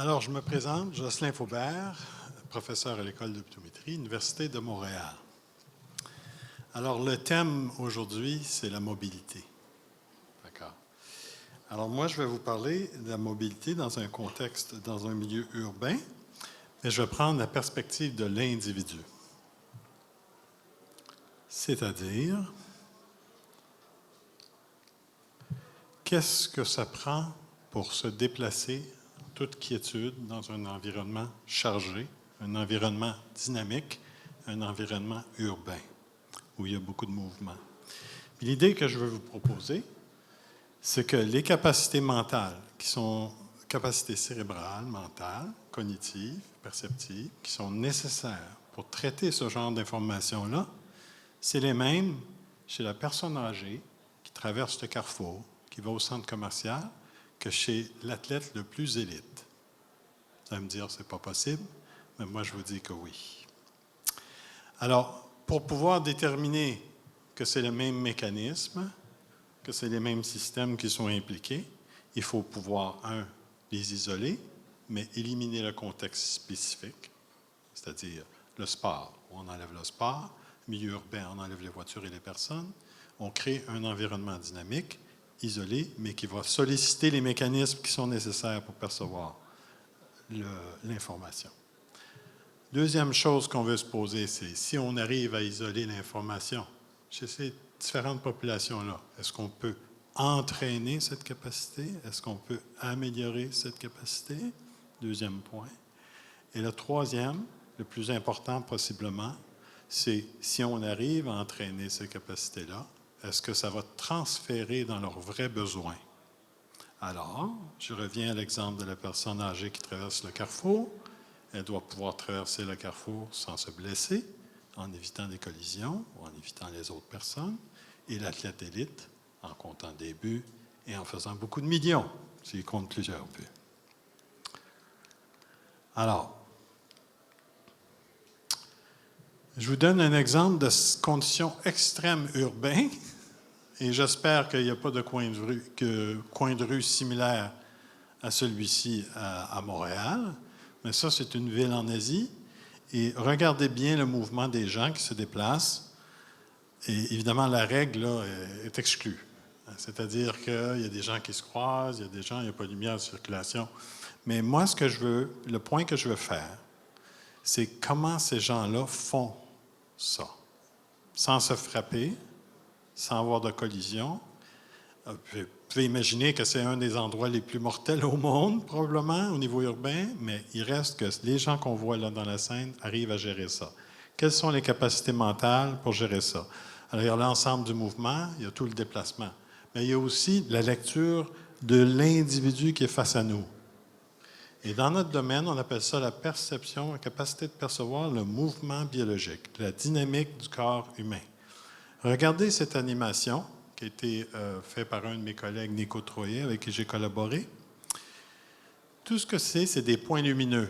Alors, je me présente, Jocelyn Faubert, professeur à l'École d'optométrie, Université de Montréal. Alors, le thème aujourd'hui, c'est la mobilité. D'accord. Alors, moi, je vais vous parler de la mobilité dans un contexte, dans un milieu urbain, mais je vais prendre la perspective de l'individu. C'est-à-dire, qu'est-ce que ça prend pour se déplacer en toute quiétude dans un environnement chargé, un environnement dynamique, un environnement urbain, où il y a beaucoup de mouvements. L'idée que je veux vous proposer, c'est que les capacités mentales, qui sont capacités cérébrales, mentales, cognitives, perceptives, qui sont nécessaires pour traiter ce genre d'informations-là, c'est les mêmes chez la personne âgée qui traverse le carrefour, qui va au centre commercial, que chez l'athlète le plus élite. Vous allez me dire, c'est pas possible, mais moi, je vous dis que oui. Alors, pour pouvoir déterminer que c'est le même mécanisme, que c'est les mêmes systèmes qui sont impliqués, il faut pouvoir, les isoler, mais éliminer le contexte spécifique, c'est-à-dire le sport, où on enlève le sport, milieu urbain, on enlève les voitures et les personnes, on crée un environnement dynamique, isolé, mais qui va solliciter les mécanismes qui sont nécessaires pour percevoir l'information. Deuxième chose qu'on veut se poser, c'est si on arrive à isoler l'information chez ces différentes populations-là, est-ce qu'on peut entraîner cette capacité? Est-ce qu'on peut améliorer cette capacité? Deuxième point. Et le troisième, le plus important possiblement, c'est si on arrive à entraîner ces capacités-là, est-ce que ça va transférer dans leurs vrais besoins? Alors, je reviens à l'exemple de la personne âgée qui traverse le carrefour. Elle doit pouvoir traverser le carrefour sans se blesser, en évitant des collisions ou en évitant les autres personnes. Et l'athlète élite, en comptant des buts et en faisant beaucoup de millions, s'il compte plusieurs buts. Alors, je vous donne un exemple de conditions extrêmes urbaines, et j'espère qu'il n'y a pas de coin de rue similaire à celui-ci à Montréal, mais ça, c'est une ville en Asie, et regardez bien le mouvement des gens qui se déplacent, et évidemment, la règle là, est exclue. C'est-à-dire qu'il y a des gens qui se croisent, il y a des gens, il n'y a pas de lumière de circulation. Mais moi, le point que je veux faire, c'est comment ces gens-là font ça, sans se frapper, sans avoir de collision. Vous pouvez imaginer que c'est un des endroits les plus mortels au monde, probablement, au niveau urbain, mais il reste que les gens qu'on voit là dans la scène arrivent à gérer ça. Quelles sont les capacités mentales pour gérer ça? Alors, il y a l'ensemble du mouvement, il y a tout le déplacement, mais il y a aussi la lecture de l'individu qui est face à nous. Et dans notre domaine, on appelle ça la perception, la capacité de percevoir le mouvement biologique, la dynamique du corps humain. Regardez cette animation qui a été faite par un de mes collègues, Nico Troyer, avec qui j'ai collaboré. Tout ce que c'est des points lumineux.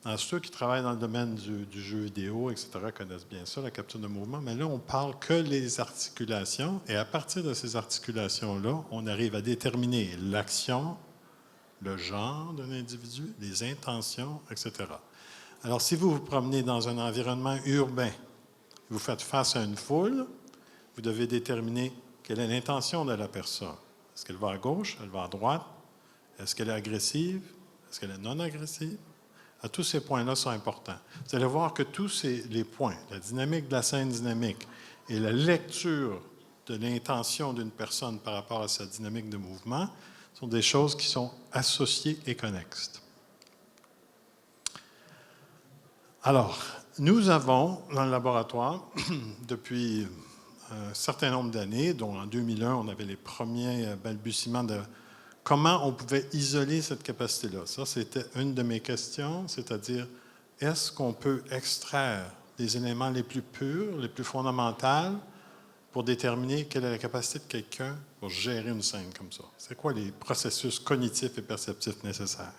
Alors, ceux qui travaillent dans le domaine du jeu vidéo, etc., connaissent bien ça, la capture de mouvement, mais là, on parle que les articulations, et à partir de ces articulations-là, on arrive à déterminer l'action, le genre d'un individu, les intentions, etc. Alors, si vous vous promenez dans un environnement urbain, vous faites face à une foule, vous devez déterminer quelle est l'intention de la personne. Est-ce qu'elle va à gauche? Elle va à droite? Est-ce qu'elle est agressive? Est-ce qu'elle est non agressive? Tous ces points-là sont importants. Vous allez voir que tous les points, la dynamique de la scène dynamique et la lecture de l'intention d'une personne par rapport à sa dynamique de mouvement sont des choses qui sont associées et connexes. Alors, nous avons dans le laboratoire, depuis un certain nombre d'années, dont en 2001, on avait les premiers balbutiements de comment on pouvait isoler cette capacité-là. Ça, c'était une de mes questions, c'est-à-dire, est-ce qu'on peut extraire les éléments les plus purs, les plus fondamentaux, pour déterminer quelle est la capacité de quelqu'un pour gérer une scène comme ça? C'est quoi les processus cognitifs et perceptifs nécessaires?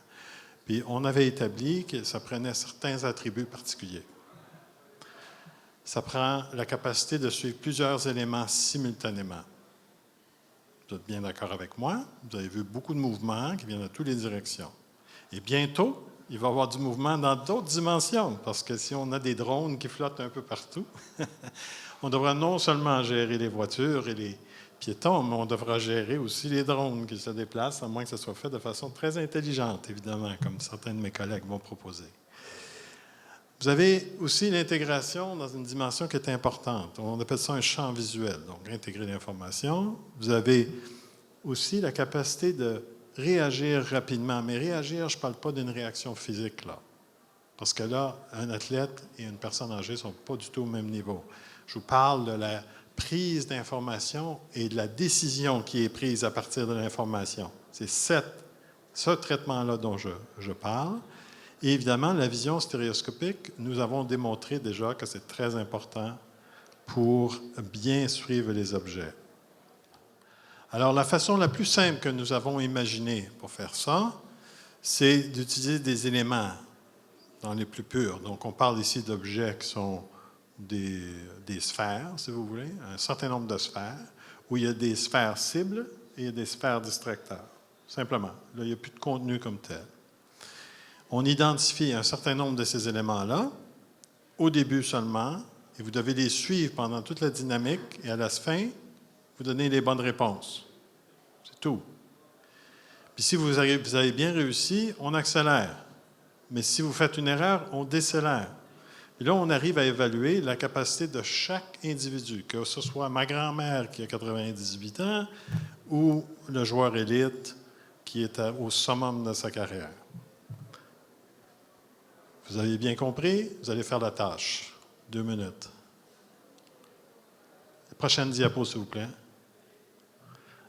Puis, on avait établi que ça prenait certains attributs particuliers. Ça prend la capacité de suivre plusieurs éléments simultanément. Vous êtes bien d'accord avec moi? Vous avez vu beaucoup de mouvements qui viennent de toutes les directions. Et bientôt, il va y avoir du mouvement dans d'autres dimensions, parce que si on a des drones qui flottent un peu partout, on devra non seulement gérer les voitures et les piétons, mais on devra gérer aussi les drones qui se déplacent, à moins que ce soit fait de façon très intelligente, évidemment, comme certains de mes collègues vont proposer. Vous avez aussi l'intégration dans une dimension qui est importante. On appelle ça un champ visuel, donc intégrer l'information. Vous avez aussi la capacité de réagir rapidement. Mais réagir, je ne parle pas d'une réaction physique, là. Parce que là, un athlète et une personne âgée ne sont pas du tout au même niveau. Je vous parle de la prise d'information et de la décision qui est prise à partir de l'information. C'est ce traitement-là dont je parle. Et évidemment, la vision stéréoscopique, nous avons démontré déjà que c'est très important pour bien suivre les objets. Alors, la façon la plus simple que nous avons imaginée pour faire ça, c'est d'utiliser des éléments dans les plus purs. Donc, on parle ici d'objets qui sont des sphères, si vous voulez, un certain nombre de sphères, où il y a des sphères cibles et il y a des sphères distracteurs. Simplement. Là, il n'y a plus de contenu comme tel. On identifie un certain nombre de ces éléments-là, au début seulement, et vous devez les suivre pendant toute la dynamique, et à la fin, vous donnez les bonnes réponses. C'est tout. Puis si vous avez bien réussi, on accélère. Mais si vous faites une erreur, on décélère. Et là, on arrive à évaluer la capacité de chaque individu, que ce soit ma grand-mère qui a 98 ans ou le joueur élite qui est au summum de sa carrière. Vous avez bien compris? Vous allez faire la tâche. 2 minutes. Prochaine diapo, s'il vous plaît.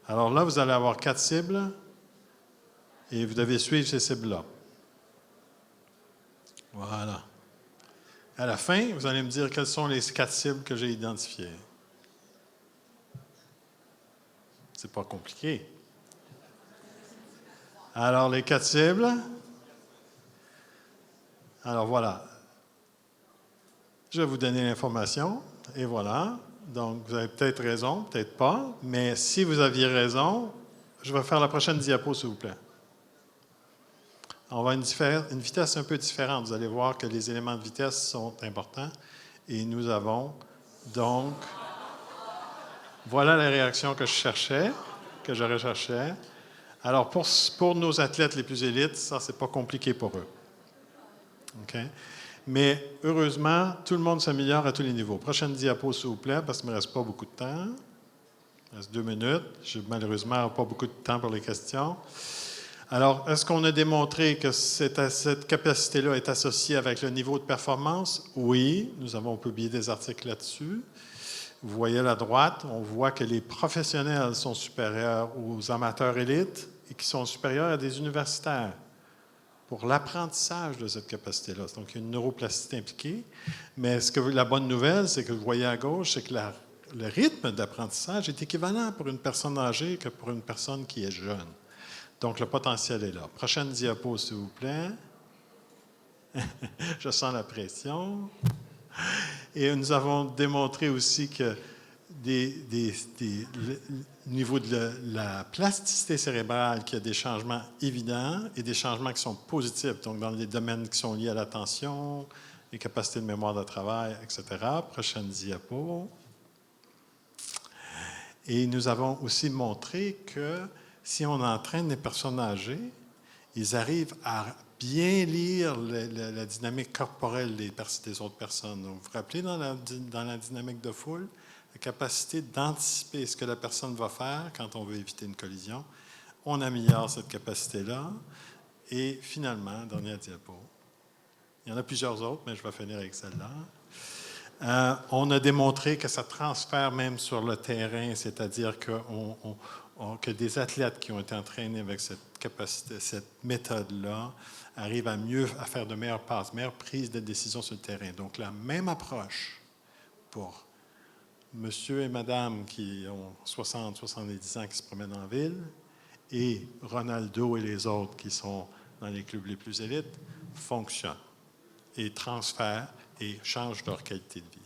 Alors là, vous allez avoir 4 cibles et vous devez suivre ces cibles-là. Voilà. À la fin, vous allez me dire quelles sont les 4 cibles que j'ai identifiées. C'est pas compliqué. Alors, les 4 cibles. Alors, voilà. Je vais vous donner l'information. Et voilà. Donc, vous avez peut-être raison, peut-être pas. Mais si vous aviez raison, je vais faire la prochaine diapo, s'il vous plaît. On va à une vitesse un peu différente. Vous allez voir que les éléments de vitesse sont importants. Et nous avons donc... Voilà la réaction que je recherchais. Alors, pour nos athlètes les plus élites, ça, c'est pas compliqué pour eux. OK? Mais heureusement, tout le monde s'améliore à tous les niveaux. Prochaine diapo, s'il vous plaît, parce qu'il ne me reste pas beaucoup de temps. Il me reste 2 minutes. Je n'ai malheureusement pas beaucoup de temps pour les questions. Alors, est-ce qu'on a démontré que cette capacité-là est associée avec le niveau de performance? Oui, nous avons publié des articles là-dessus. Vous voyez à la droite, on voit que les professionnels sont supérieurs aux amateurs élites et qui sont supérieurs à des universitaires pour l'apprentissage de cette capacité-là. Donc, il y a une neuroplasticité impliquée. Mais la bonne nouvelle, c'est que vous voyez à gauche, c'est que le rythme d'apprentissage est équivalent pour une personne âgée que pour une personne qui est jeune. Donc, le potentiel est là. Prochaine diapo, s'il vous plaît. Je sens la pression. Et nous avons démontré aussi que au niveau de la plasticité cérébrale, qu'il y a des changements évidents et des changements qui sont positifs, donc dans les domaines qui sont liés à l'attention, les capacités de mémoire de travail, etc. Prochaine diapo. Et nous avons aussi montré que si on entraîne les personnes âgées, ils arrivent à bien lire la dynamique corporelle des autres personnes. Donc, vous vous rappelez dans la dynamique de foule, la capacité d'anticiper ce que la personne va faire quand on veut éviter une collision. On améliore cette capacité-là. Et finalement, dernière diapo. Il y en a plusieurs autres, mais je vais finir avec celle-là. On a démontré que ça transfère même sur le terrain, c'est-à-dire que des athlètes qui ont été entraînés avec cette capacité, cette méthode-là, arrivent à faire de meilleures passes, meilleures prises de décision sur le terrain. Donc, la même approche pour monsieur et madame qui ont 60, 70 ans qui se promènent en ville et Ronaldo et les autres qui sont dans les clubs les plus élites fonctionnent et transfèrent et changent leur qualité de vie.